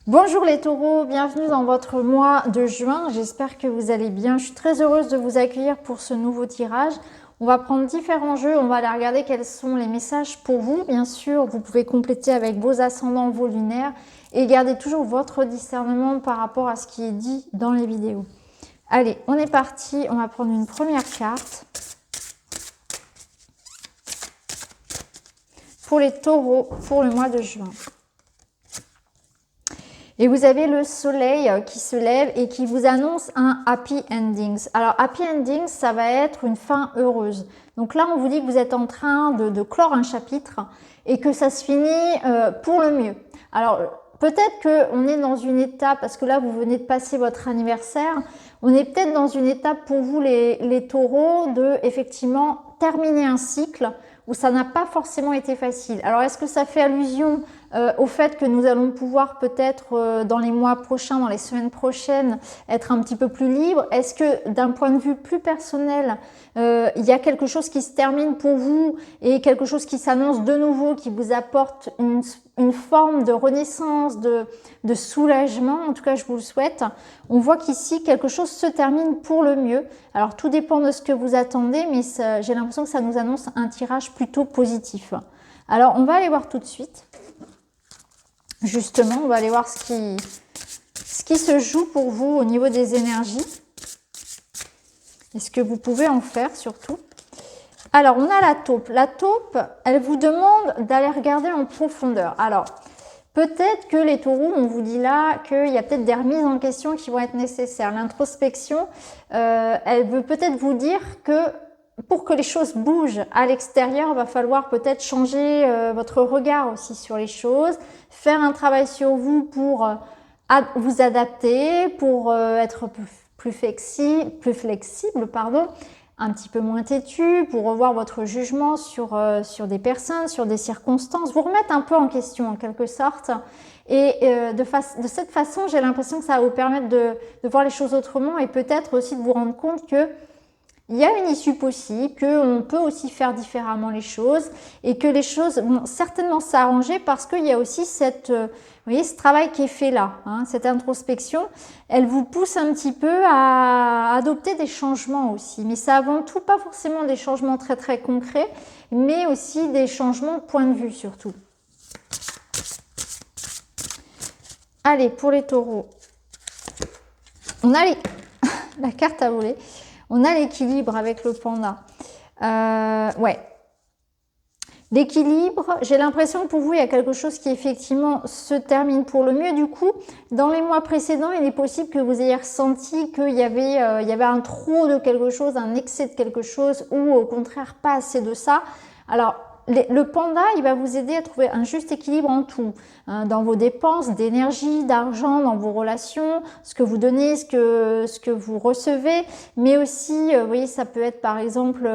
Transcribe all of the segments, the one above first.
Bonjour les taureaux, bienvenue dans votre mois de juin. J'espère que vous allez bien. Je suis très heureuse de vous accueillir pour ce nouveau tirage. On va prendre différents jeux, on va aller regarder quels sont les messages pour vous. Bien sûr, vous pouvez compléter avec vos ascendants, vos lunaires et gardez toujours votre discernement par rapport à ce qui est dit dans les vidéos. Allez, on est parti. On va prendre une première carte. Pour les taureaux, pour le mois de juin. Et vous avez le soleil qui se lève et qui vous annonce un happy endings. Alors, happy endings, ça va être une fin heureuse. Donc là, on vous dit que vous êtes en train de clore un chapitre et que ça se finit pour le mieux. Alors, peut-être qu'on est dans une étape, parce que là, vous venez de passer votre anniversaire, on est peut-être dans une étape pour vous, les taureaux, de effectivement terminer un cycle où ça n'a pas forcément été facile. Alors, est-ce que ça fait allusion au fait que nous allons pouvoir peut-être dans les mois prochains, dans les semaines prochaines, être un petit peu plus libre? Est-ce que d'un point de vue plus personnel, il y a quelque chose qui se termine pour vous et quelque chose qui s'annonce de nouveau, qui vous apporte une forme de renaissance, de soulagement? En tout cas, je vous le souhaite. On voit qu'ici, quelque chose se termine pour le mieux. Alors, tout dépend de ce que vous attendez, mais j'ai l'impression que ça nous annonce un tirage plutôt positif. Alors, on va aller voir tout de suite. Justement, on va aller voir ce qui se joue pour vous au niveau des énergies. Et ce que vous pouvez en faire surtout. Alors, on a la taupe. La taupe, elle vous demande d'aller regarder en profondeur. Alors, peut-être que les taureaux, on vous dit là qu'il y a peut-être des remises en question qui vont être nécessaires. L'introspection, elle veut peut-être vous dire que pour que les choses bougent à l'extérieur, il va falloir peut-être changer votre regard aussi sur les choses, faire un travail sur vous pour vous adapter, pour être plus flexible, pardon, un petit peu moins têtu, pour revoir votre jugement sur des personnes, sur des circonstances, vous remettre un peu en question en quelque sorte. Et de cette façon, j'ai l'impression que ça va vous permettre de voir les choses autrement et peut-être aussi de vous rendre compte que il y a une issue possible, qu'on peut aussi faire différemment les choses et que les choses vont certainement s'arranger parce qu'il y a aussi vous voyez, ce travail qui est fait là, hein, cette introspection, elle vous pousse un petit peu à adopter des changements aussi. Mais c'est avant tout pas forcément des changements très très concrets, mais aussi des changements de point de vue surtout. Allez, pour les taureaux, on a la carte à voler. On a l'équilibre avec le panda. Ouais. L'équilibre, j'ai l'impression que pour vous, il y a quelque chose qui effectivement se termine pour le mieux. Du coup, dans les mois précédents, il est possible que vous ayez ressenti qu'il y avait un trop de quelque chose, un excès de quelque chose, ou au contraire, pas assez de ça. Alors, le panda, il va vous aider à trouver un juste équilibre en tout, hein, dans vos dépenses d'énergie, d'argent, dans vos relations, ce que vous donnez, ce que vous recevez, mais aussi, vous voyez, ça peut être par exemple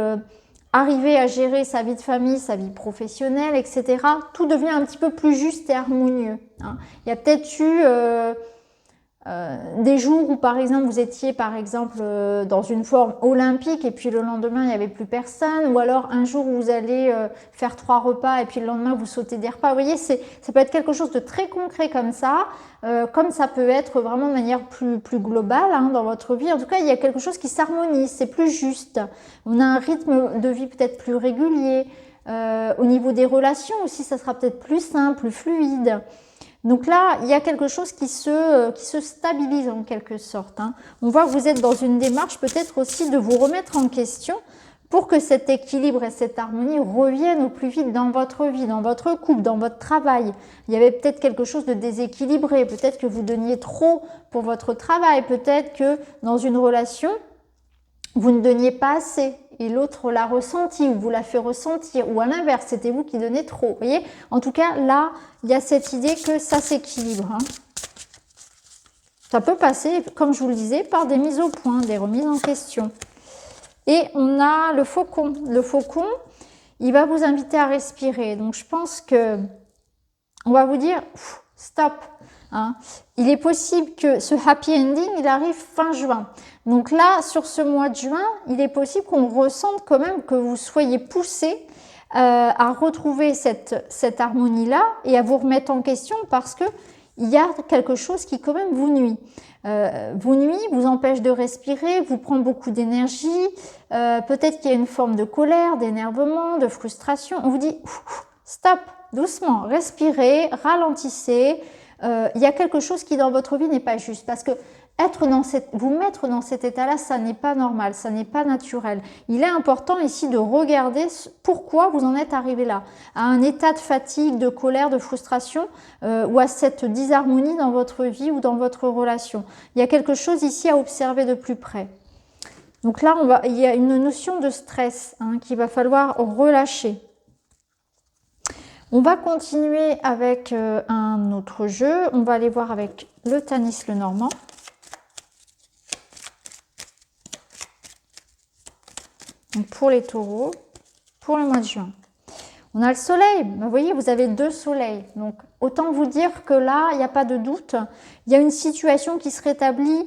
arriver à gérer sa vie de famille, sa vie professionnelle, etc. Tout devient un petit peu plus juste et harmonieux, hein. Il y a peut-être eu des jours où par exemple vous étiez par exemple dans une forme olympique et puis le lendemain il n'y avait plus personne, ou alors un jour où vous allez faire 3 repas et puis le lendemain vous sautez des repas. Vous voyez, ça peut être quelque chose de très concret comme ça peut être vraiment de manière plus globale, hein, dans votre vie. En tout cas, il y a quelque chose qui s'harmonise, c'est plus juste. On a un rythme de vie peut-être plus régulier. Au niveau des relations aussi, ça sera peut-être plus simple, plus fluide. Donc là, il y a quelque chose qui se stabilise en quelque sorte, hein. On voit que vous êtes dans une démarche peut-être aussi de vous remettre en question pour que cet équilibre et cette harmonie reviennent au plus vite dans votre vie, dans votre couple, dans votre travail. Il y avait peut-être quelque chose de déséquilibré, peut-être que vous donniez trop pour votre travail, peut-être que dans une relation, vous ne donniez pas assez et l'autre l'a ressenti ou vous l'a fait ressentir, ou à l'inverse, c'était vous qui donnez trop. Vous voyez, en tout cas, là, il y a cette idée que ça s'équilibre, hein. Ça peut passer, comme je vous le disais, par des mises au point, des remises en question. Et on a le faucon. Le faucon, il va vous inviter à respirer. Donc, je pense que on va vous dire stop, hein. Il est possible que ce happy ending, il arrive fin juin. Donc là, sur ce mois de juin, il est possible qu'on ressente quand même que vous soyez poussé à retrouver cette harmonie-là et à vous remettre en question parce que il y a quelque chose qui quand même vous nuit. Vous empêche de respirer, vous prend beaucoup d'énergie, peut-être qu'il y a une forme de colère, d'énervement, de frustration. On vous dit stop, doucement, respirez, ralentissez. Il y a quelque chose qui dans votre vie n'est pas juste parce que vous mettre dans cet état-là, ça n'est pas normal, ça n'est pas naturel. Il est important ici de regarder pourquoi vous en êtes arrivé là, à un état de fatigue, de colère, de frustration ou à cette disharmonie dans votre vie ou dans votre relation. Il y a quelque chose ici à observer de plus près. Donc là, il y a une notion de stress qu'il va falloir relâcher. On va continuer avec un autre jeu. On va aller voir avec le Tanis Lenormand. Donc pour les taureaux, pour le mois de juin. On a le soleil. Vous voyez, vous avez 2 soleils. Donc, autant vous dire que là, il n'y a pas de doute. Il y a une situation qui se rétablit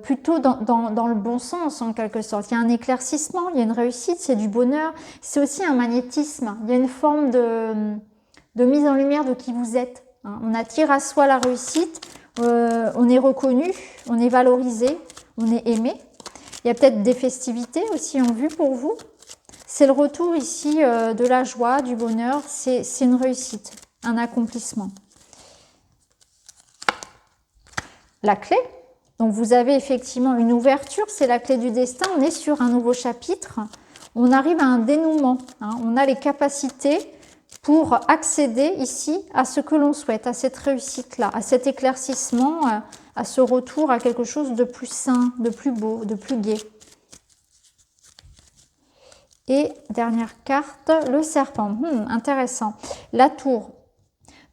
plutôt dans le bon sens, en quelque sorte. Il y a un éclaircissement, il y a une réussite, c'est du bonheur. C'est aussi un magnétisme. Il y a une forme de mise en lumière de qui vous êtes. On attire à soi la réussite. On est reconnu, on est valorisé, on est aimé. Il y a peut-être des festivités aussi en vue pour vous. C'est le retour ici de la joie, du bonheur. C'est une réussite, un accomplissement. La clé. Donc vous avez effectivement une ouverture, c'est la clé du destin. On est sur un nouveau chapitre. On arrive à un dénouement. On a les capacités pour accéder ici à ce que l'on souhaite, à cette réussite-là, à cet éclaircissement, à ce retour à quelque chose de plus sain, de plus beau, de plus gai. Et dernière carte, le serpent. Intéressant. La tour.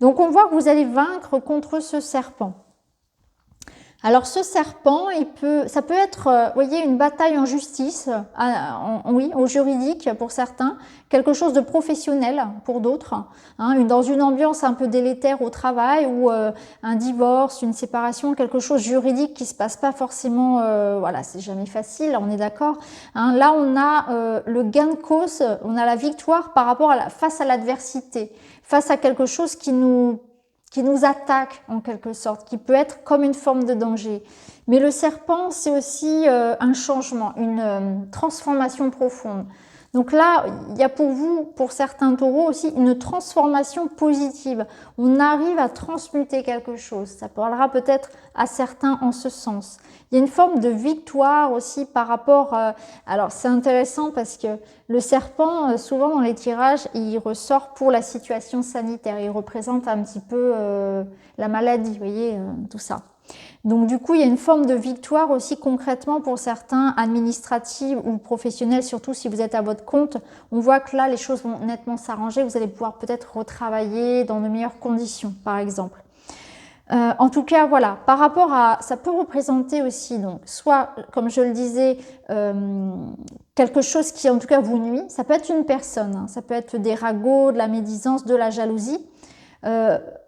Donc on voit que vous allez vaincre contre ce serpent. Alors ce serpent, ça peut être, vous voyez, une bataille en justice, oui, au juridique pour certains, quelque chose de professionnel pour d'autres, dans une ambiance un peu délétère au travail ou un divorce, une séparation, quelque chose juridique qui se passe pas forcément, voilà, c'est jamais facile, on est d'accord. Là, on a le gain de cause, on a la victoire par rapport face à l'adversité, face à quelque chose qui nous attaque en quelque sorte, qui peut être comme une forme de danger. Mais le serpent, c'est aussi un changement, une transformation profonde. Donc là, il y a pour vous, pour certains taureaux aussi, une transformation positive. On arrive à transmuter quelque chose. Ça parlera peut-être à certains en ce sens. Il y a une forme de victoire aussi par rapport... alors c'est intéressant parce que le serpent, souvent dans les tirages, il ressort pour la situation sanitaire. Il représente un petit peu la maladie, vous voyez, tout ça. Donc du coup, il y a une forme de victoire aussi concrètement pour certains, administratives ou professionnels, surtout si vous êtes à votre compte. On voit que là, les choses vont nettement s'arranger. Vous allez pouvoir peut-être retravailler dans de meilleures conditions, par exemple. En tout cas, voilà, par rapport à... Ça peut représenter aussi, donc, soit, comme je le disais, quelque chose qui, en tout cas, vous nuit. Ça peut être une personne, ça peut être des ragots, de la médisance, de la jalousie.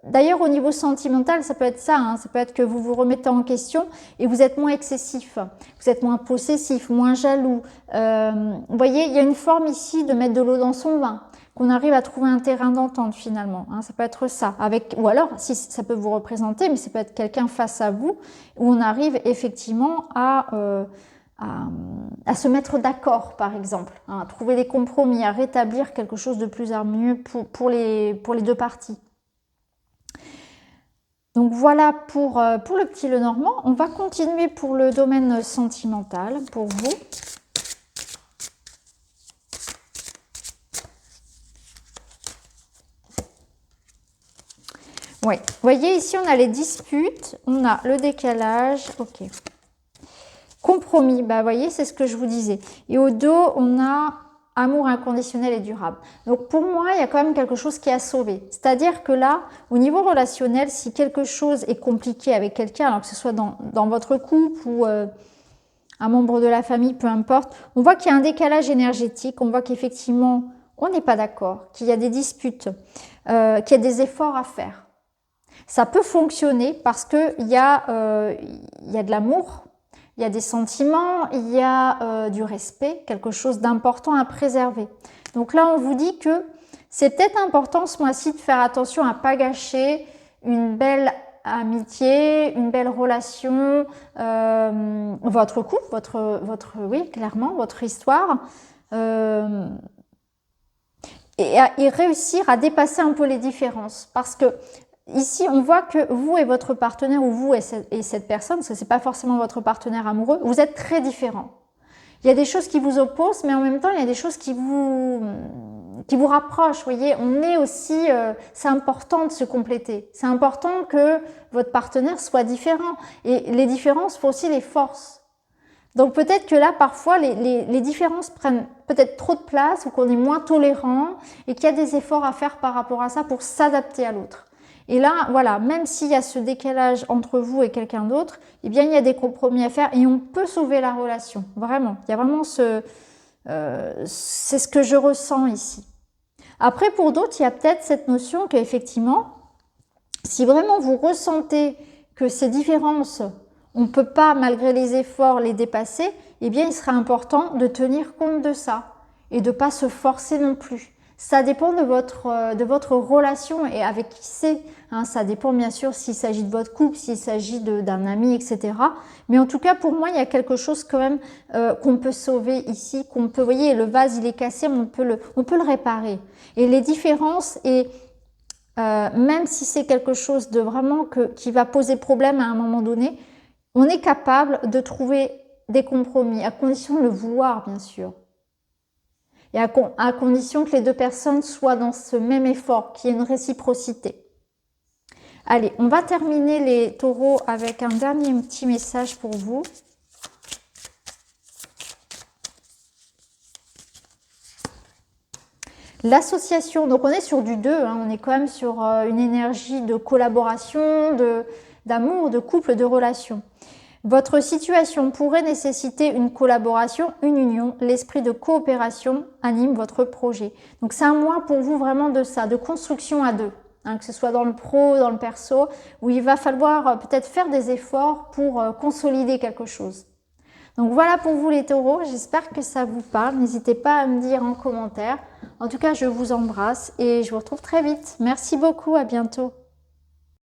D'ailleurs, au niveau sentimental, ça peut être ça, ça peut être que vous vous remettez en question et vous êtes moins excessif, vous êtes moins possessif, moins jaloux. Vous voyez, il y a une forme ici de mettre de l'eau dans son vin, qu'on arrive à trouver un terrain d'entente finalement. Ça peut être ça. Ou alors, si ça peut vous représenter, mais ça peut être quelqu'un face à vous, où on arrive effectivement à se mettre d'accord, par exemple, à trouver des compromis, à rétablir quelque chose de plus harmonieux pour les deux parties. Donc voilà pour le petit Lenormand. On va continuer pour le domaine sentimental, pour vous. Oui, vous voyez ici on a les disputes, on a le décalage, ok. Compromis, bah vous voyez c'est ce que je vous disais. Et au dos on a amour inconditionnel et durable. Donc pour moi, il y a quand même quelque chose qui est à sauver. C'est-à-dire que là, au niveau relationnel, si quelque chose est compliqué avec quelqu'un, alors que ce soit dans votre couple ou un membre de la famille, peu importe, on voit qu'il y a un décalage énergétique, on voit qu'effectivement, on n'est pas d'accord, qu'il y a des disputes, qu'il y a des efforts à faire. Ça peut fonctionner parce qu'il y a de l'amour, il y a des sentiments, il y a du respect, quelque chose d'important à préserver. Donc là, on vous dit que c'est peut-être important ce mois-ci de faire attention à ne pas gâcher une belle amitié, une belle relation, votre couple, oui, clairement, votre histoire. Et réussir à dépasser un peu les différences. Parce que ici, on voit que vous et votre partenaire, ou vous et cette personne, parce que ce n'est pas forcément votre partenaire amoureux, vous êtes très différents. Il y a des choses qui vous opposent, mais en même temps, il y a des choses qui vous rapprochent. Vous voyez, on est aussi, c'est important de se compléter. C'est important que votre partenaire soit différent. Et les différences font aussi les forces. Donc peut-être que là, parfois, les différences prennent peut-être trop de place ou qu'on est moins tolérant et qu'il y a des efforts à faire par rapport à ça pour s'adapter à l'autre. Et là, voilà, même s'il y a ce décalage entre vous et quelqu'un d'autre, eh bien, il y a des compromis à faire et on peut sauver la relation. Vraiment, il y a vraiment c'est ce que je ressens ici. Après, pour d'autres, il y a peut-être cette notion qu'effectivement, si vraiment vous ressentez que ces différences, on ne peut pas, malgré les efforts, les dépasser, eh bien, il serait important de tenir compte de ça et de ne pas se forcer non plus. Ça dépend de votre relation et avec qui c'est. Hein, ça dépend bien sûr s'il s'agit de votre couple, s'il s'agit d'un ami, etc. Mais en tout cas, pour moi, il y a quelque chose quand même qu'on peut sauver ici, qu'on peut, vous voyez, le vase, il est cassé, on peut le réparer. Et les différences, et même si c'est quelque chose de vraiment qui va poser problème à un moment donné, on est capable de trouver des compromis, à condition de le vouloir, bien sûr. Et à condition que les deux personnes soient dans ce même effort, qu'il y ait une réciprocité. Allez, on va terminer les taureaux avec un dernier petit message pour vous. L'association, donc on est sur du 2, hein, on est quand même sur une énergie de collaboration, d'amour, de couple, de relation. Votre situation pourrait nécessiter une collaboration, une union. L'esprit de coopération anime votre projet. Donc c'est un mois pour vous vraiment de ça, de construction à deux. Hein, que ce soit dans le pro, dans le perso, où il va falloir peut-être faire des efforts pour consolider quelque chose. Donc voilà pour vous les taureaux, j'espère que ça vous parle. N'hésitez pas à me dire en commentaire. En tout cas, je vous embrasse et je vous retrouve très vite. Merci beaucoup, à bientôt.